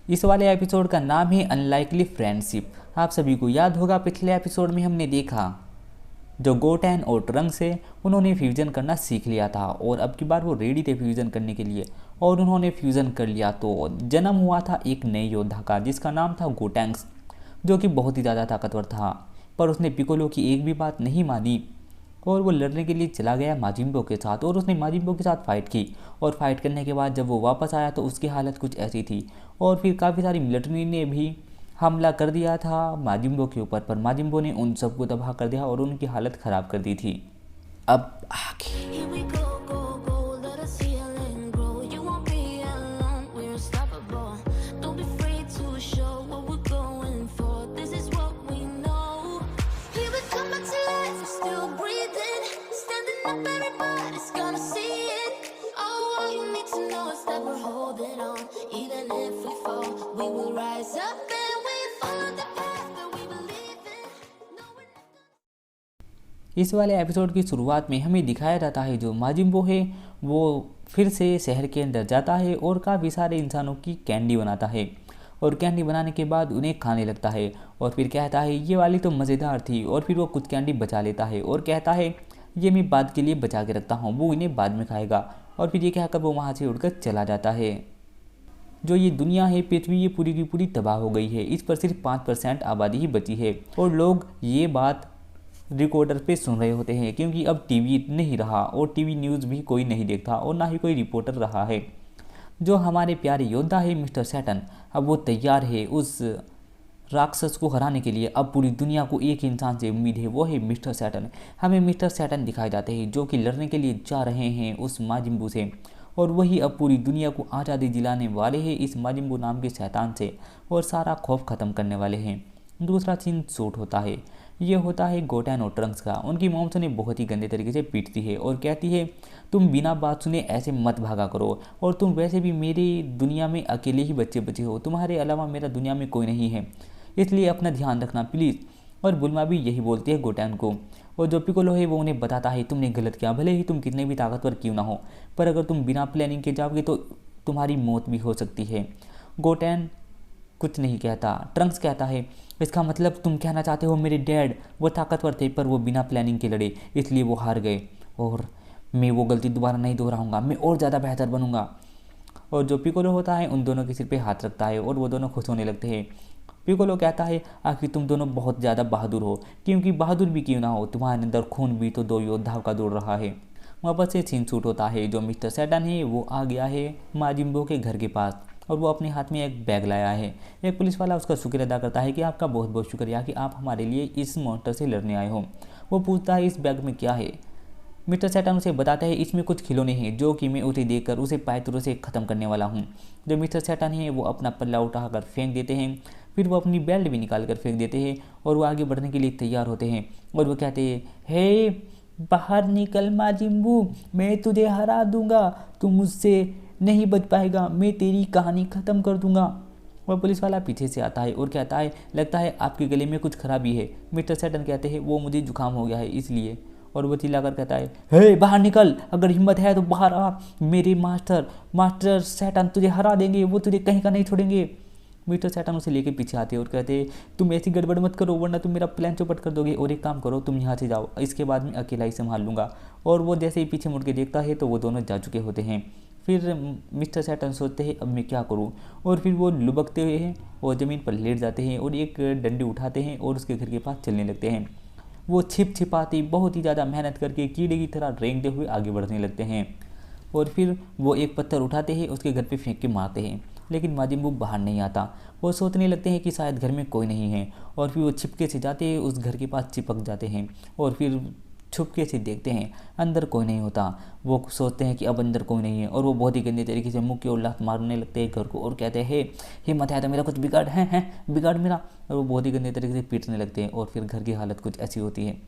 इस वाले एपिसोड का नाम है अनलाइकली फ्रेंडशिप। आप सभी को याद होगा पिछले एपिसोड में हमने देखा जो गोटेन और ट्रंक्स है उन्होंने फ्यूज़न करना सीख लिया था और अब की बार वो रेडी थे फ्यूज़न करने के लिए और उन्होंने फ्यूज़न कर लिया तो जन्म हुआ था एक नए योद्धा का जिसका नाम था गोटैंक्स, जो कि बहुत ही ज़्यादा ताकतवर था। पर उसने पिकोलो की एक भी बात नहीं मानी और वो लड़ने के लिए चला गया माजिम्बो के साथ और उसने माजिम्बो के साथ फाइट की। और फाइट करने के बाद जब वो वापस आया तो उसकी हालत कुछ ऐसी थी और फिर काफ़ी सारी मिलिट्री ने भी हमला कर दिया था माजिम्बो के ऊपर, पर माजिम्बो ने उन सबको तबाह कर दिया और उनकी हालत ख़राब कर दी थी। अब आगे Here we go, go, go, let us heal and grow. You won't be alone, we're unstoppable. Don't be afraid to show what we're going for. This is what we know. Here we come back to life, we're still breathing. Standing up, everybody's gonna see it. Oh, all you need to know is that we're holding on. Even if we fall, we will rise up and we follow the path that we believe in. No, we're not. इस वाले episode की शुरुआत में हमें दिखाया जाता है जो माजिम्बो है वो फिर से शहर के अंदर जाता है और काफ़ी सारे इंसानों की कैंडी बनाता है और कैंडी बनाने के बाद उन्हें खाने लगता है और फिर कहता है ये वाली तो मज़ेदार थी और फिर वो कुछ कैंडी बचा लेता है और कहता है ये मैं बाद के लिए बचा के रखता हूँ, वो इन्हें बाद में खाएगा। और फिर ये कहकर वो वहाँ से उड़कर चला जाता है। जो ये दुनिया है पृथ्वी ये पूरी की पूरी तबाह हो गई है, इस पर सिर्फ 5% आबादी ही बची है और लोग ये बात रिकॉर्डर पे सुन रहे होते हैं क्योंकि अब टीवी नहीं रहा और टीवी न्यूज़ भी कोई नहीं देखता और ना ही कोई रिपोर्टर रहा है। जो हमारे प्यारे योद्धा है मिस्टर सैटर्न, अब वो तैयार है उस राक्षस को हराने के लिए। अब पूरी दुनिया को एक इंसान से उम्मीद है, वो है मिस्टर सैटर्न। हमें मिस्टर सैटर्न दिखाए जाते हैं जो कि लड़ने के लिए जा रहे हैं उस माजिम्बू से और वही अब पूरी दुनिया को आज़ादी दिलाने वाले हैं इस माजिम्बू नाम के शैतान से और सारा खौफ ख़त्म करने वाले हैं। दूसरा सीन शूट होता है, ये होता है गोटेन और ट्रंक्स का। उनकी मॉम उन्हें बहुत ही गंदे तरीके से पीटती है और कहती है तुम बिना बात सुने ऐसे मत भागा करो और तुम वैसे भी मेरी दुनिया में अकेले ही बच्चे बचे हो, तुम्हारे अलावा मेरा दुनिया में कोई नहीं है, इसलिए अपना ध्यान रखना प्लीज़। और बुल्मा भी यही बोलती है गोटेन को और जो पिकोलो है वो उन्हें बताता है तुमने गलत किया, भले ही तुम कितने भी ताकतवर क्यों ना हो, पर अगर तुम बिना प्लानिंग के जाओगे तो तुम्हारी मौत भी हो सकती है। गोटेन कुछ नहीं कहता। ट्रंक्स कहता है इसका मतलब तुम कहना चाहते हो मेरे डैड वो ताकतवर थे पर वो बिना प्लानिंग के लड़े इसलिए वो हार गए और मैं वो गलती दोबारा नहीं दोहराऊंगा, मैं और ज़्यादा बेहतर बनूंगा। और जो पिकोलो होता है उन दोनों के सिर पे हाथ रखता है और वो दोनों खुश होने लगते हैं। पिकोलो कहता है आखिर तुम दोनों बहुत ज़्यादा बहादुर हो, क्योंकि बहादुर भी क्यों ना हो तुम्हारे अंदर खून भी तो दो योद्धाओं का दौड़ रहा है। वापस से सीन शूट होता है, जो मिस्टर सैटर्न है वो आ गया है माजिम्बो के घर के पास और वो अपने हाथ में एक बैग लाया है। एक पुलिस वाला उसका शुक्र अदा करता है कि आपका बहुत बहुत शुक्रिया कि आप हमारे लिए इस मॉन्स्टर से लड़ने आए हो। वो पूछता है इस बैग में क्या है। मिस्टर सैटर्न उसे बताते हैं इसमें कुछ खिलौने हैं जो कि मैं उसे देकर उसे पायतुरों से ख़त्म करने वाला हूँ। जो मिस्टर सैटर्न है वो अपना पल्ला उठाकर फेंक देते हैं, फिर वो अपनी बेल्ट भी निकाल कर फेंक देते हैं और वो आगे बढ़ने के लिए तैयार होते हैं और वो कहते हैं हे बाहर निकल माजिम्बू, मैं तुझे हरा दूंगा, तू मुझसे नहीं बच पाएगा, मैं तेरी कहानी ख़त्म कर दूंगा। वह पुलिस वाला पीछे से आता है और कहता है लगता है आपके गले में कुछ खराबी है। मिस्टर सैटर्न कहते हैं वो मुझे जुकाम हो गया है इसलिए। और वो चिल्लाकर कहता है हे बाहर निकल, अगर हिम्मत है तो बाहर आ, मेरे मास्टर सैटर्न तुझे हरा देंगे, वो तुझे कहीं का नहीं छोड़ेंगे। मिस्टर सैटर्न उसे लेके पीछे आते हैं और कहते हैं तुम ऐसी गड़बड़ मत करो वरना तुम मेरा प्लान चौपट कर दोगे, और एक काम करो तुम यहाँ से जाओ, इसके बाद मैं अकेला ही संभाल लूँगा। और वो जैसे ही पीछे मुड़ के देखता है तो वो दोनों जा चुके होते हैं। फिर मिस्टर सैटर्न सोचते हैं अब मैं क्या करूं, और फिर वो लुबकते हुए हैं और ज़मीन पर लेट जाते हैं और एक डंडी उठाते हैं और उसके घर के पास चलने लगते हैं। वो छिप छिपाते बहुत ही ज़्यादा मेहनत करके कीड़े की तरह रेंगते हुए आगे बढ़ने लगते हैं और फिर वो एक पत्थर उठाते हैं उसके घर पे फेंक के मारते हैं, लेकिन माजिम्बू बाहर नहीं आता। वो सोचने लगते हैं कि शायद घर में कोई नहीं है और फिर वो छिपके से जाते हैं उस घर के पास चिपक जाते हैं और फिर छुपके से देखते हैं अंदर कोई नहीं होता। वो सोचते हैं कि अब अंदर कोई नहीं है और वो बहुत ही गंदे तरीके से मुँह की ओर लात मारने लगते हैं घर को और कहते हैं हिम्मत है तो मेरा कुछ बिगाड़ है बिगाड़ मेरा, और वो बहुत ही गंदे तरीके से पीटने लगते हैं और फिर घर की हालत कुछ ऐसी होती है।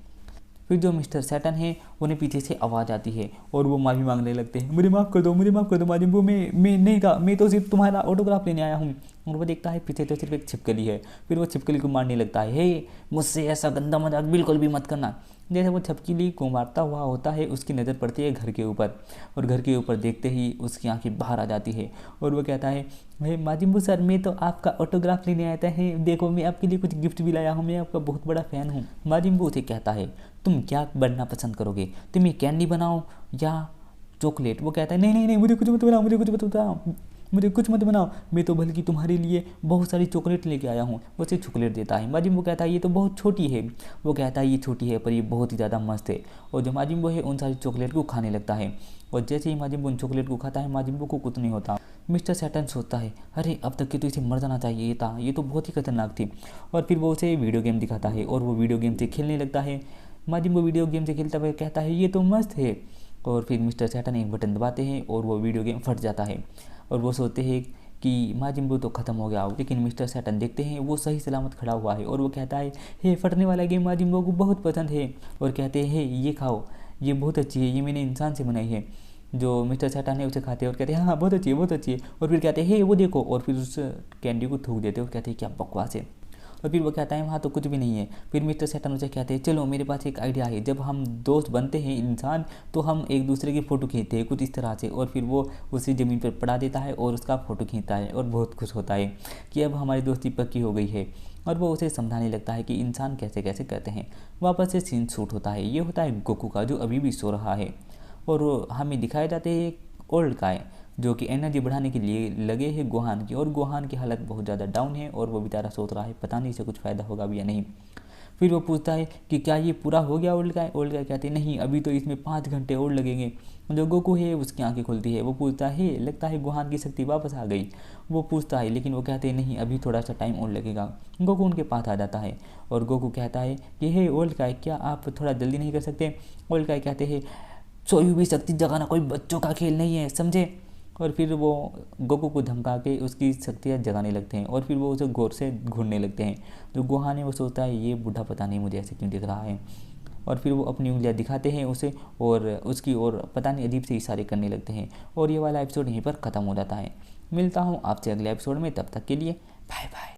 फिर जो मिस्टर सैटर्न है उन्हें पीछे से आवाज़ आती है और वो माफ़ी मांगने लगते हैं मुझे माफ़ कर दो माजिम्बू, मैं नहीं था, मैं तो सिर्फ तुम्हारा ऑटोग्राफ लेने आया हूँ। और वो देखता है पीछे तो सिर्फ एक छिपकली है। फिर वो छिपकली को मारने लगता है हे मुझसे ऐसा गंदा मजाक बिल्कुल भी मत करना। जैसे वो छपकीली को मारता हुआ होता है, उसकी नज़र पड़ती है घर के ऊपर, और घर के ऊपर देखते ही उसकी आंखें बाहर आ जाती है और वो कहता है, भाई माजिम्बू सर, मैं तो आपका ऑटोग्राफ लेने आया है, देखो मैं आपके लिए कुछ गिफ्ट भी लाया हूँ, मैं आपका बहुत बड़ा फ़ैन हूँ। माजिम्बू उसे कहता है, तुम क्या बनना पसंद करोगे, तुम ये कैंडी बनाओ या चॉकलेट? वो कहता है, नहीं नहीं नहीं, मुझे कुछ मत बनाओ, मुझे कुछ मत बताओ, मुझे कुछ मत बनाओ, मैं तो बल्कि तुम्हारे लिए बहुत सारी चॉकलेट लेके आया हूँ। उसे चॉकलेट देता है। माजिम्बू कहता है, ये तो बहुत छोटी है। वो कहता है, ये छोटी है पर ये बहुत ही ज़्यादा मस्त है। और जो माजिम्बू है उन सारी चॉकलेट को खाने लगता है, और जैसे ही माजिम्बू उन चॉकलेट को खाता है, माजिम्बू को कुछ नहीं होता। मिस्टर सैटर्न सोचता है, अरे अब तक के तो इसे मर जाना चाहिए था, ये तो बहुत ही खतरनाक थी। और फिर वो उसे वीडियो गेम दिखाता है और वो वीडियो गेम से खेलने लगता है। माजिम्बू वीडियो गेम से खेलता हुआ कहता है, ये तो मस्त है। और फिर मिस्टर सैटर्न एक बटन दबाते हैं और वो वीडियो गेम फट जाता है, और वो सोचते हैं कि माजिम्बू तो ख़त्म हो गया। लेकिन मिस्टर सैटर्न देखते हैं वो सही सलामत खड़ा हुआ है, और वो कहता है, हे, फटने वाला गेम माजिम्बू को बहुत पसंद है। और कहते हैं, हे, ये खाओ, ये बहुत अच्छी है, ये मैंने इंसान से बनाई है। जो मिस्टर सैटर्न है उसे खाते हैं और कहते हैं, हाँ बहुत अच्छी है, बहुत अच्छी है। और फिर कहते हैं, हे, वो देखो, और फिर उस कैंडी को थूक देते हैं और कहते हैं, क्या बकवास है। और फिर वो कहता है, वहाँ तो कुछ भी नहीं है। फिर मिस्टर सैटर्न उसे कहते हैं, चलो मेरे पास एक आइडिया है, जब हम दोस्त बनते हैं इंसान, तो हम एक दूसरे की फ़ोटो खींचते हैं कुछ इस तरह से। और फिर वो उसे ज़मीन पर पड़ा देता है और उसका फ़ोटो खींचता है और बहुत खुश होता है कि अब हमारी दोस्ती पक्की हो गई है। और वो उसे समझाने लगता है कि इंसान कैसे कैसे करते हैं। वापस से सीन शूट होता है। ये होता है गोकू का, जो अभी भी सो रहा है, और हमें दिखाए जाते हैं ओल्ड काय, जो कि एनर्जी बढ़ाने के लिए लगे हैं गोहान की, और गोहान की हालत बहुत ज़्यादा डाउन है, और वो बेचारा सोच रहा है पता नहीं इसे कुछ फ़ायदा होगा भी या नहीं। फिर वो पूछता है कि क्या ये पूरा हो गया ओल्ड गाय? ओल्ड गाय कहते हैं, नहीं, अभी तो इसमें 5 घंटे और लगेंगे। जो गोकू है उसकी आंखें खुलती है। वो पूछता है, लगता है गोहान की शक्ति वापस आ गई। वो पूछता है, लेकिन वो कहते हैं, नहीं, अभी थोड़ा सा टाइम और लगेगा। गोकू उनके पास आ जाता है और गोकू कहता है कि हे ओल्ड गाय, क्या आप थोड़ा जल्दी नहीं कर सकते? ओल्ड गाय कहते हैं, सोई हुई शक्ति जगाना कोई बच्चों का खेल नहीं है, समझे? और फिर वो गोकू को धमका के उसकी शक्तियाँ जगाने लगते हैं, और फिर वो उसे गौर से घूरने लगते हैं। जो गोहान है वो सोचता है, ये बूढ़ा पता नहीं मुझे ऐसे क्यों दिख रहा है। और फिर वो अपनी उंगलियां दिखाते हैं उसे, और उसकी ओर पता नहीं अजीब से इशारे करने लगते हैं। और ये वाला एपिसोड यहीं पर ख़त्म हो जाता है। मिलता हूँ आपसे अगले एपिसोड में, तब तक के लिए बाय बाय।